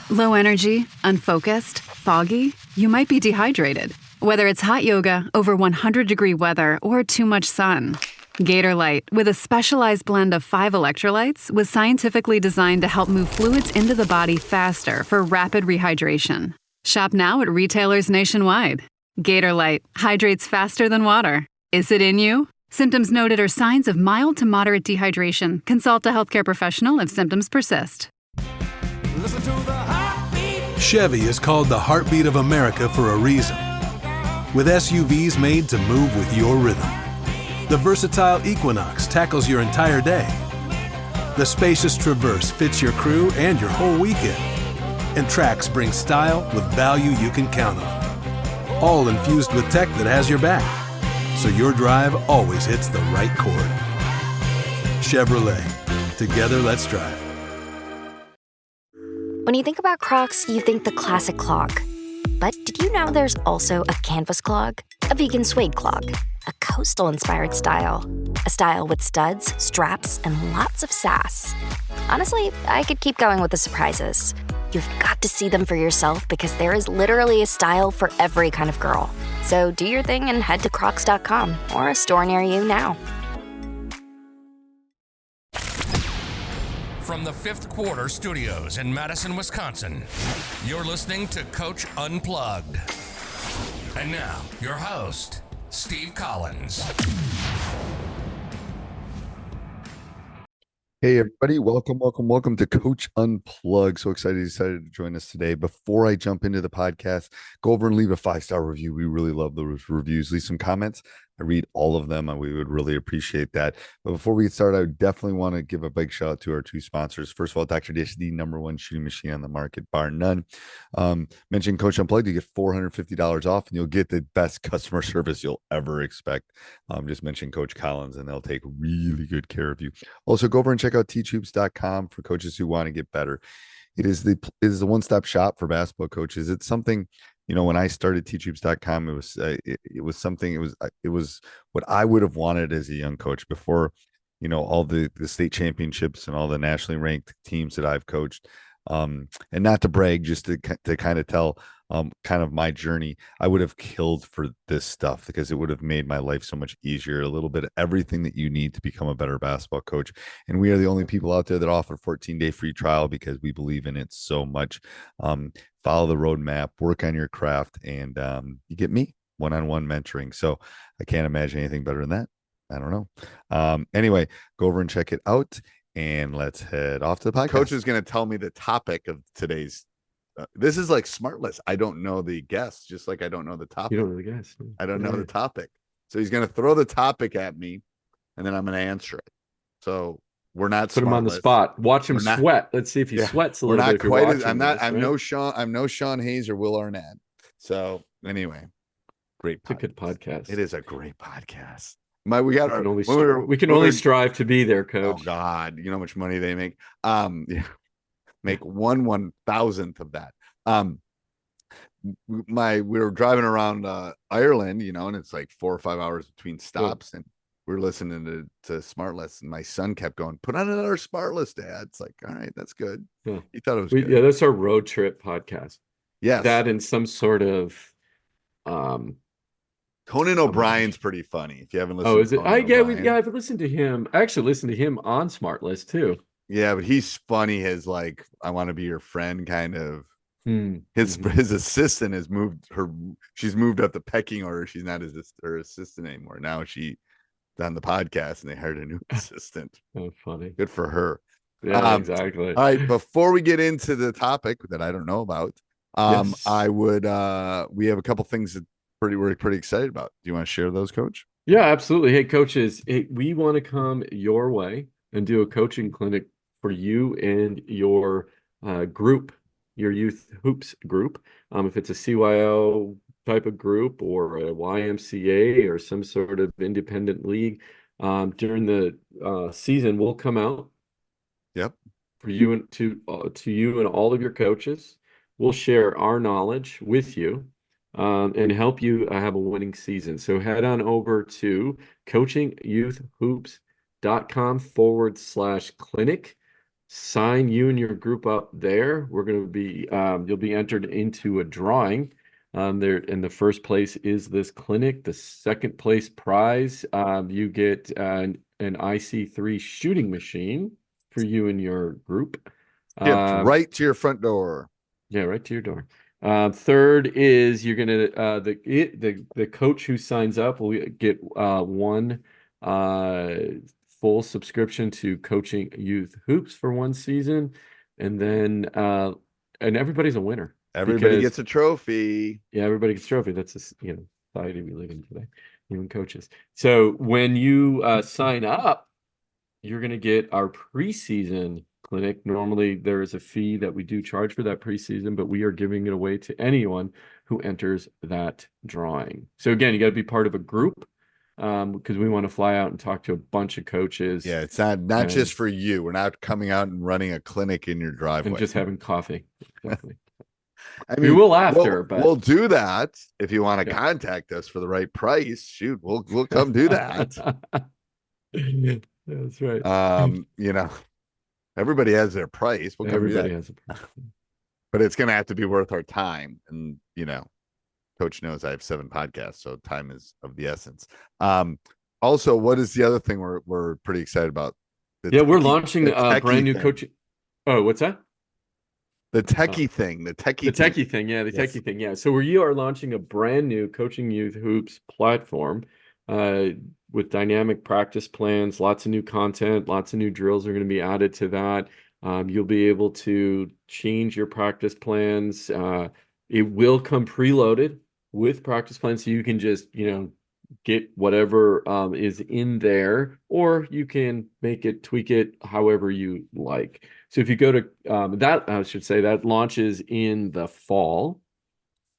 Low energy, unfocused, foggy? You might be dehydrated. Whether it's hot yoga, over 100-degree weather, or too much sun. Gatorlight, with a specialized blend of 5 electrolytes, was scientifically designed to help move fluids into the body faster for rapid rehydration. Shop now at retailers nationwide. Gatorlight hydrates faster than water. Is it in you? Symptoms noted are signs of mild to moderate dehydration. Consult a healthcare professional if symptoms persist. Listen to the heartbeat. Chevy is called the heartbeat of America for a reason. With SUVs made to move with your rhythm. The versatile Equinox tackles your entire day. The spacious Traverse fits your crew and your whole weekend. And Trax brings style with value you can count on. All infused with tech that has your back, so your drive always hits the right chord. Chevrolet. Together, let's drive. When you think about Crocs, you think the classic clog. But did you know there's also a canvas clog? A vegan suede clog? A coastal-inspired style? A style with studs, straps, and lots of sass? Honestly, I could keep going with the surprises. You've got to see them for yourself because there is literally a style for every kind of girl. So do your thing and head to crocs.com or a store near you now. From the Fifth Quarter Studios in Madison, Wisconsin, you're listening to Coach Unplugged. And now, your host, Steve Collins. Hey everybody, welcome to Coach Unplugged. So excited you decided to join us today. Before I jump into the podcast, go over and leave a 5-star review. We really love those reviews. Leave some comments. I read all of them and we would really appreciate that. But before we get started, I definitely want to give a big shout out to our 2 sponsors. First of all, Dr. Dish, the #1 shooting machine on the market, bar none. Mention Coach Unplugged, you get $450 off and you'll get the best customer service you'll ever expect. Just mention Coach Collins and they'll take really good care of you. Also, go over and check out teachhoops.com for coaches who want to get better. It is the one-stop shop for basketball coaches. It's something, when I started teachhoops.com, it was what I would have wanted as a young coach before, all the state championships and all the nationally ranked teams that I've coached. And not to brag, just to kind of tell kind of my journey, I would have killed for this stuff because it would have made my life so much easier. A little bit of everything that you need to become a better basketball coach. And we are the only people out there that offer 14-day free trial because we believe in it so much. Follow the roadmap, work on your craft, and you get me one-on-one mentoring. So I can't imagine anything better than that. I don't know. Anyway, go over and check it out. And let's head off to the podcast. Coach is going to tell me the topic of today's. This is like smart list. I don't know the guest, just like I don't know the topic. You don't know the guest. I don't know the topic. So he's going to throw the topic at me, and then I'm going to answer it. So we're not put him on the spot. Watch him sweat. Let's see if he sweats a little bit. We're not quite. I'm no Sean Hayes or Will Arnett. So anyway, great. It's a good podcast. It is a great podcast. We can only strive to be there, Coach. Oh God, you know how much money they make. Yeah, make 1/1000th of that. We were driving around Ireland, and it's like 4 or 5 hours between stops, and we were listening to Smart List, and my son kept going, "Put on another Smart List, Dad." It's like, all right, that's good. Yeah. He thought it was good. Yeah, that's our road trip podcast. Yes, that and some sort of Conan O'Brien's pretty funny. If you haven't listened. Oh, is it? I've listened to him. I actually listened to him on Smart List too. Yeah, but he's funny. His like, I want to be your friend kind of. His assistant has moved her. She's moved up the pecking order. She's not her assistant anymore. Now she's on the podcast, and they hired a new assistant. Oh, funny. Good for her. Yeah, exactly. All right. Before we get into the topic that I don't know about, yes. We have a couple things that we're pretty excited about. Do you want to share those, Coach? Yeah, absolutely. Hey, coaches, we want to come your way and do a coaching clinic for you and your group, your youth hoops group. If it's a CYO type of group or a YMCA or some sort of independent league, during the season, we'll come out. Yep. For you and to you and all of your coaches. We'll share our knowledge with you. And help you have a winning season. So head on over to coachingyouthhoops.com/clinic. sign you and your group up there. We're going to be, you'll be entered into a drawing. There, and the first place is this clinic. The second place prize, you get an IC3 shooting machine for you and your group. Shipped Um, right to your front door. yeah, right to your door. Third is you're gonna the coach who signs up will get one uh full subscription to coaching youth hoops for one season, and then and everybody's a winner Everybody because gets a trophy. yeah, everybody gets a trophy. That's a society we live in today, even coaches. So when you sign up, you're going to get our preseason clinic. Normally, there is a fee that we do charge for that preseason, but we are giving it away to anyone who enters that drawing. So again, you got to be part of a group because we want to fly out and talk to a bunch of coaches. Yeah, it's not just for you. We're not coming out and running a clinic in your driveway and just having coffee. Exactly. I We mean, will after, but we'll do that if you want to yeah. contact us for the right price. Shoot, we'll come do that. That's right. You know, everybody has their price. We'll come do Everybody that. has a price. But it's going to have to be worth our time. And, Coach knows I have 7 podcasts, so time is of the essence. Also, what is the other thing we're pretty excited about? We're launching a brand new thing. coaching. Oh, what's that? The techie thing. The techie thing. Yeah, the Yes. techie thing. Yeah. So we are launching a brand new Coaching Youth Hoops platform with dynamic practice plans, lots of new content, lots of new drills are going to be added to that. You'll be able to change your practice plans. It will come preloaded with practice plans, so you can just, get whatever is in there, or you can make it, tweak it however you like. So if you go to that launches in the fall.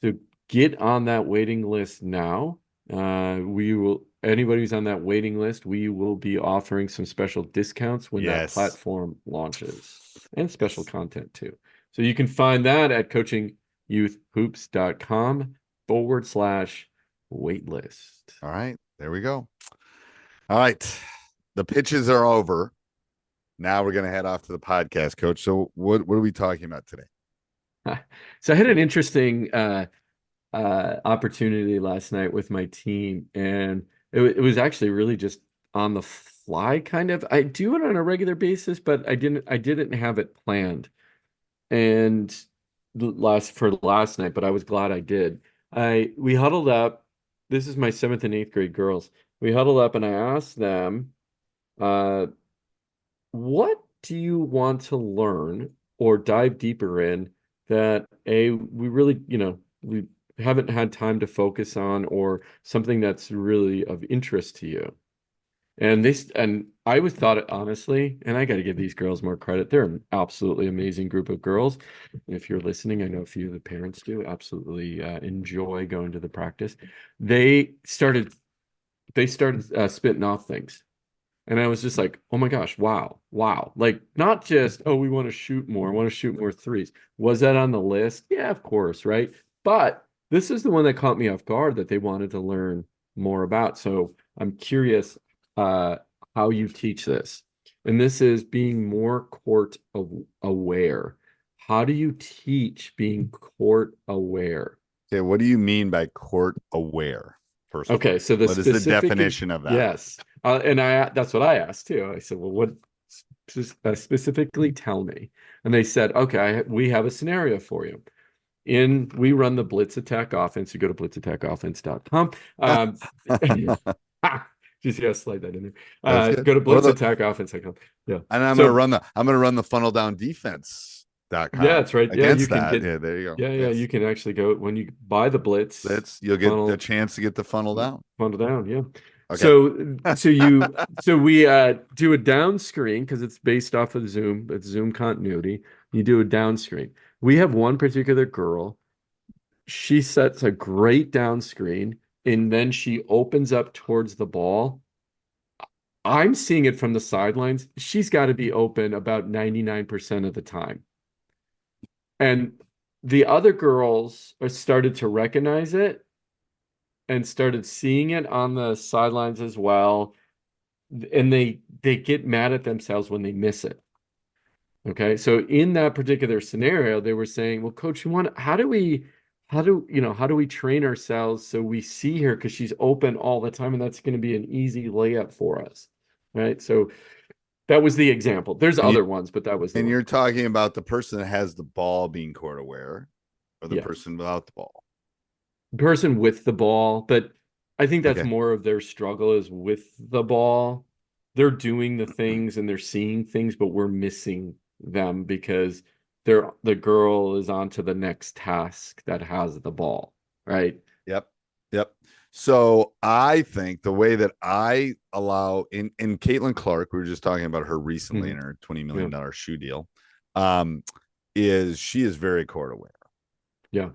So get on that waiting list now. Anybody who's on that waiting list, we will be offering some special discounts when that platform launches, and special content too. So you can find that at coachingyouthhoops.com/waitlist. All right, there we go. All right, the pitches are over. Now we're going to head off to the podcast, Coach. So what are we talking about today? So I had an interesting opportunity last night with my team, and it was actually really just on the fly kind of. I do it on a regular basis, but I didn't have it planned. And last night, but I was glad I did. We huddled up. This is my 7th and 8th grade girls. We huddled up and I asked them, what do you want to learn or dive deeper in that we really, we haven't had time to focus on, or something that's really of interest to you? And I was thought it honestly, and I got to give these girls more credit. They're an absolutely amazing group of girls. If you're listening, I know a few of the parents do absolutely enjoy going to the practice. They started spitting off things. And I was just like, oh my gosh, wow. Like, not just, oh, we want to shoot more, threes. Was that on the list? Yeah, of course, right? But this is the one that caught me off guard that they wanted to learn more about. So I'm curious how you teach this. And this is being more court aware. How do you teach being court aware? Okay, what do you mean by court aware? First, okay, so what is the definition of that? Yes, and that's what I asked too. I said, well, what specifically tell me? And they said, okay, we have a scenario for you. We run the blitz attack offense. You go to blitzattackoffense.com. Just slide that in there. Go to blitzattackoffense.com. Yeah, and I'm gonna run the funnel down defense. Yeah, that's right. Yeah, you can get. Yeah, there you go. Yeah, you can actually go when you buy the blitz. You'll get a chance to get the funnel down. Yeah. Okay. So we do a down screen because it's based off of Zoom. It's Zoom continuity. You do a down screen. We have one particular girl. She sets a great down screen, and then she opens up towards the ball. I'm seeing it from the sidelines. She's got to be open about 99% of the time. And the other girls started to recognize it and started seeing it on the sidelines as well. And they get mad at themselves when they miss it. Okay. So in that particular scenario, they were saying, well, coach, how do we train ourselves so we see her because she's open all the time and that's going to be an easy layup for us. Right. So that was the example. There's And, other ones, but that was the and one. you're talking about the person that has the ball being court aware or the Yes. person without the ball. Person with the ball, but I think that's Okay. more of their struggle is with the ball. They're doing the things and they're seeing things, but we're missing them because the girl is on to the next task that has the ball, right? Yep. Yep. So I think the way that I allow in Caitlin Clark, we were just talking about her recently in her $20 million shoe deal, is she is very court aware. Yeah.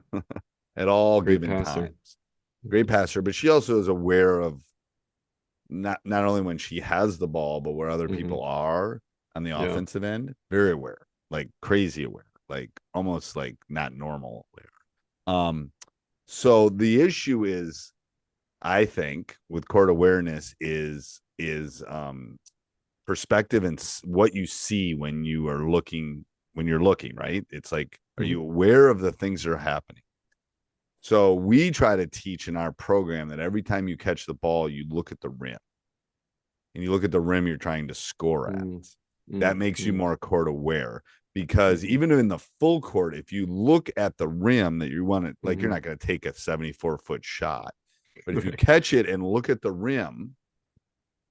At all Great given passer. times. Great passer, but she also is aware of not only when she has the ball, but where other people are on the offensive end. Very aware, like crazy aware, like almost like not normal aware. So the issue is, I think, with court awareness is perspective and what you see when you're looking, right? It's like, are you aware of the things that are happening? So we try to teach in our program that every time you catch the ball, you look at the rim. And you look at the rim you're trying to score at. That makes you more court aware. Because even in the full court, if you look at the rim that you want to, like, you're not going to take a 74-foot shot. But if you catch it and look at the rim,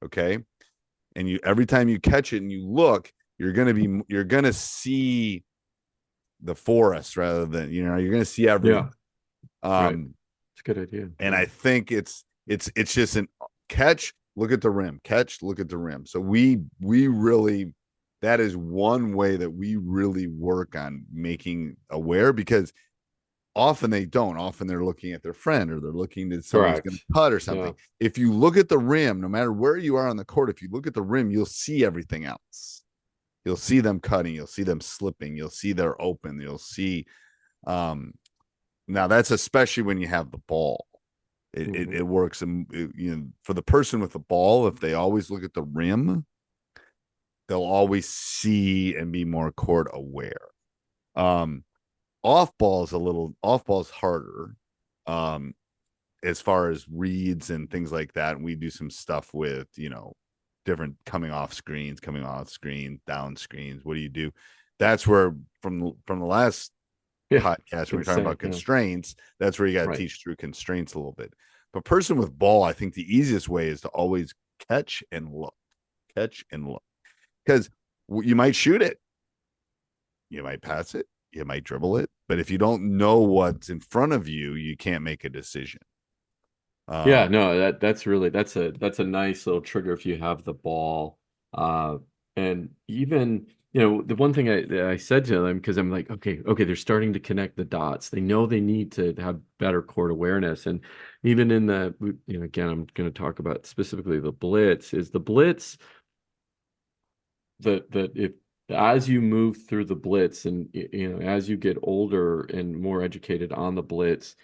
okay, and you every time you catch it and you look, you're going to see the forest rather than, you're going to see everything. Right. It's a good idea. And I think it's just an catch, look at the rim, catch, look at the rim. So we really, that is one way that we really work on making aware, because often they don't. Often they're looking at their friend, or they're looking at someone's going to cut or something. Yeah. If you look at the rim, no matter where you are on the court, if you look at the rim, you'll see everything else. You'll see them cutting, you'll see them slipping, you'll see they're open, you'll see now that's especially when you have the ball. It works. And for the person with the ball, if they always look at the rim, they'll always see and be more court aware. Off ball is harder. As far as reads and things like that. And we do some stuff with, different coming off screens, down screens. What do you do? That's where from the last podcast, when we're talking about constraints, that's where you got to teach through constraints a little bit. But person with ball, I think the easiest way is to always catch and look, because you might shoot it, you might pass it, you might dribble it, but if you don't know what's in front of you, you can't make a decision. That's a nice little trigger if you have the ball. And even, the one thing I said to them, because I'm like, okay, they're starting to connect the dots. They know they need to have better court awareness. And even in the, again, I'm going to talk about specifically the blitz, that if as you move through the blitz and, as you get older and more educated on the blitz,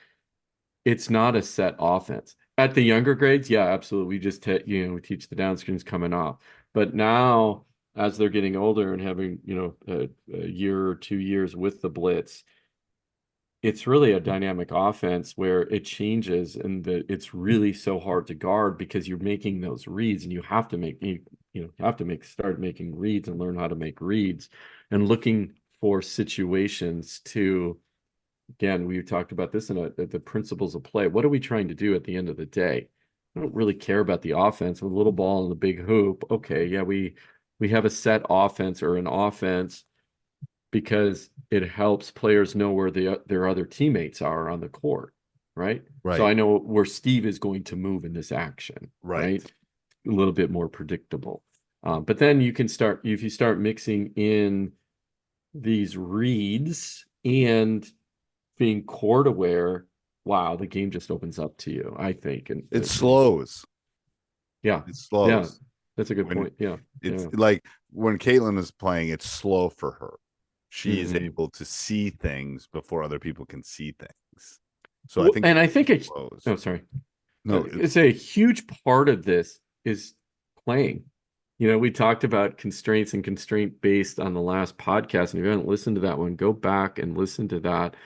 it's not a set offense. At the younger grades, yeah, absolutely. We just we teach the down screens coming off. But now, as they're getting older and having a year or 2 years with the blitz, it's really a dynamic offense where it changes, and it's really so hard to guard because you're making those reads, and you have to start making reads and learn how to make reads, and looking for situations to. Again, we talked about this in the principles of play. What are we trying to do at the end of the day? I don't really care about the offense with a little ball and the big hoop. Okay, yeah, we have a set offense or an offense because it helps players know where their other teammates are on the court, right? Right. So I know where Steve is going to move in this action, right? A little bit more predictable. But then if you start mixing in these reads and being court aware, wow, the game just opens up to you, I think. And it slows. Yeah. It slows. Yeah. That's a good point. Yeah. It's like when Caitlin is playing, it's slow for her. She is able to see things before other people can see things. So I think it's sorry. No, it's a huge part of this is playing. We talked about constraints and constraint based on the last podcast. And if you haven't listened to that one, go back and listen to that.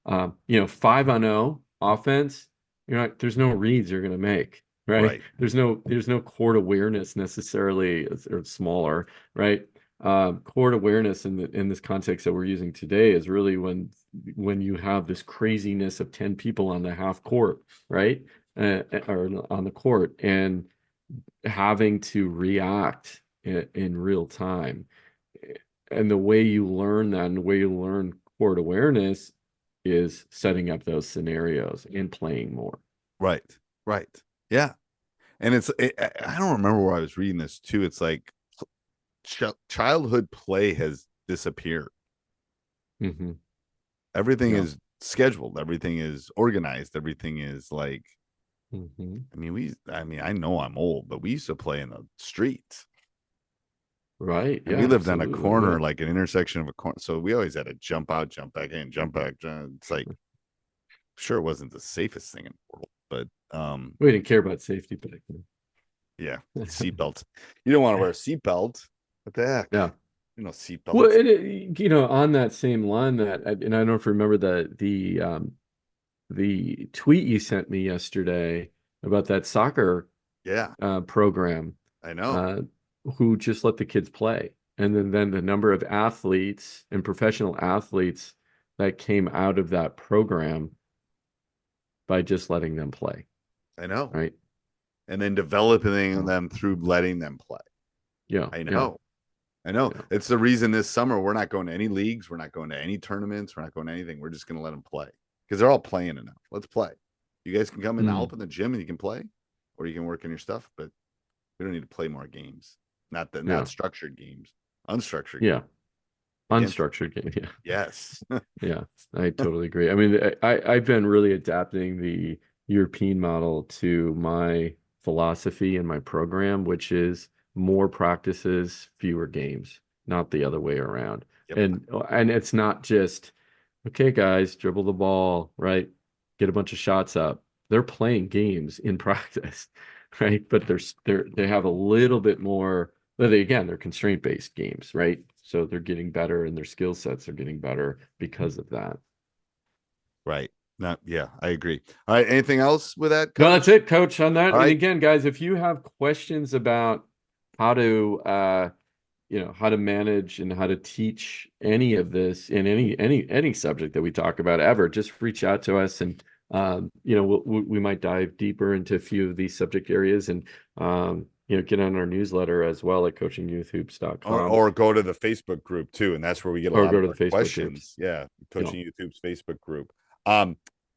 5-on-0 offense, there's no reads you're going to make, right? Right. There's no court awareness necessarily, or smaller, right? Court awareness in this context that we're using today is really when you have this craziness of 10 people on the half court, right? Or on the court, and having to react in real time. And the way you learn that, and the way you learn court awareness, is setting up those scenarios and playing more. Right. Yeah. And I don't remember where I was reading this too. It's like childhood play has disappeared. Mm-hmm. Everything is scheduled. Everything is organized. Everything is like, mm-hmm. I know I'm old, but we used to play in the streets. Right. And we lived on a corner, like an intersection of a corner. So we always had to jump out, jump back in, jump back. It's like, sure, it wasn't the safest thing in the world, but we didn't care about safety back then. Yeah, seatbelts. You don't want to wear a seatbelt. What the heck? Yeah. Seatbelts. Well, on that same line, and I don't know if you remember the tweet you sent me yesterday about that soccer program. I know. Who just let the kids play. And then the number of athletes and professional athletes that came out of that program by just letting them play. I know. Right. And then developing them through letting them play. Yeah. I know. Yeah. It's the reason this summer we're not going to any leagues. We're not going to any tournaments. We're not going to anything. We're just going to let them play because they're all playing enough. Let's play. You guys can come and help in the gym and you can play, or you can work on your stuff, but we don't need to play more games. Not structured games, unstructured. Yeah. Unstructured game. Yeah. Yes. Yeah, I totally agree. I mean, I've been really adapting the European model to my philosophy and my program, which is more practices, fewer games, not the other way around. Yep. And it's not just, okay, guys, dribble the ball, right? Get a bunch of shots up. They're playing games in practice, right? But they have a little bit more. They're constraint-based games, right? So they're getting better, and their skill sets are getting better because of that. Right. I agree. All right. Anything else with that, Coach? No, that's it, Coach, on that. All right. And again, guys, if you have questions about how to manage and how to teach any of this in any subject that we talk about ever, just reach out to us, and we might dive deeper into a few of these subject areas, and get on our newsletter as well at coachingyouthhoops.com. Or go to the Facebook group too, and that's where we get a lot of questions. Yeah, Coaching Youth Hoops Facebook group. All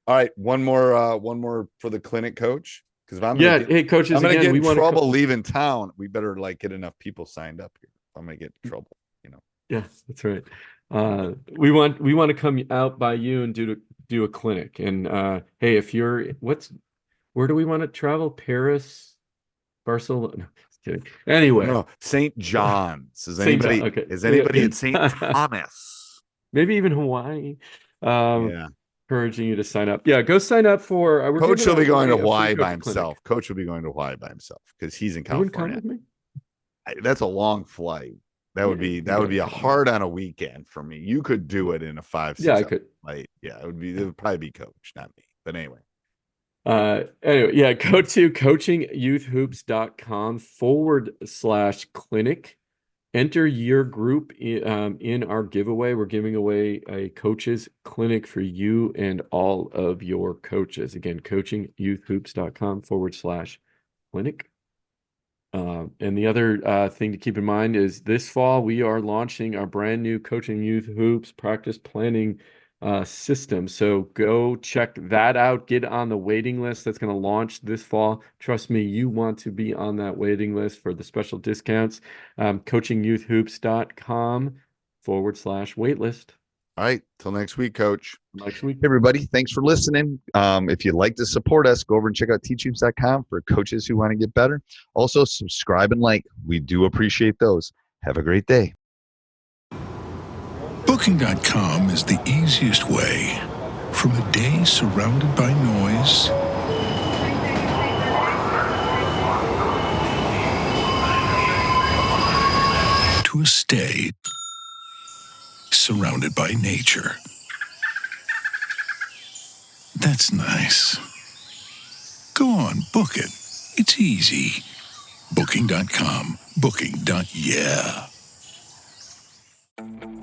right, one more for the clinic, Coach. Because if I'm coaches, I'm gonna get in trouble leaving town. We better get enough people signed up here. I'm gonna get in trouble. Yeah, that's right. We want to come out by you and do a clinic. And hey, if you're where do we want to travel? Paris, Barcelona? No, just kidding. Anyway, no, St. John's. Is anybody in St. Thomas? Maybe even Hawaii. Encouraging you to sign up. Yeah, go sign up for. Coach will be going to Hawaii by himself. Coach will be going to Hawaii by himself because he's in California. You wouldn't come with me? That's a long flight. That would be a hard on a weekend for me. You could do it in a 5-6 I could. Flight. Yeah, it would probably be Coach, not me. But anyway. Go to coachingyouthhoops.com/clinic. Enter your group in our giveaway. We're giving away a coaches clinic for you and all of your coaches. Again, coachingyouthhoops.com/clinic. And the other thing to keep in mind is this fall we are launching our brand new Coaching Youth Hoops practice planning system. So go check that out. Get on the waiting list. That's going to launch this fall. Trust me, you want to be on that waiting list for the special discounts. coachingyouthhoops.com/waitlist. All right. Till next week, Coach. Next week. Hey, everybody. Thanks for listening. If you'd like to support us, go over and check out teachhoops.com for coaches who want to get better. Also, subscribe and like. We do appreciate those. Have a great day. Booking.com is the easiest way. From a day surrounded by noise to a stay, surrounded by nature. That's nice. Go on, book it. It's easy. Booking.com. Booking.yeah.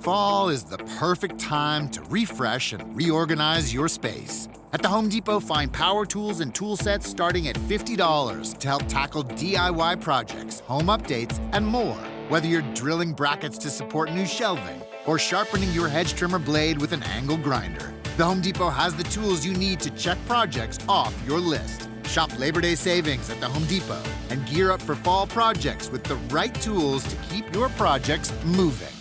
Fall is the perfect time to refresh and reorganize your space. At the Home Depot, find power tools and tool sets starting at $50 to help tackle DIY projects, home updates, and more. Whether you're drilling brackets to support new shelving or sharpening your hedge trimmer blade with an angle grinder, the Home Depot has the tools you need to check projects off your list. Shop Labor Day savings at the Home Depot and gear up for fall projects with the right tools to keep your projects moving.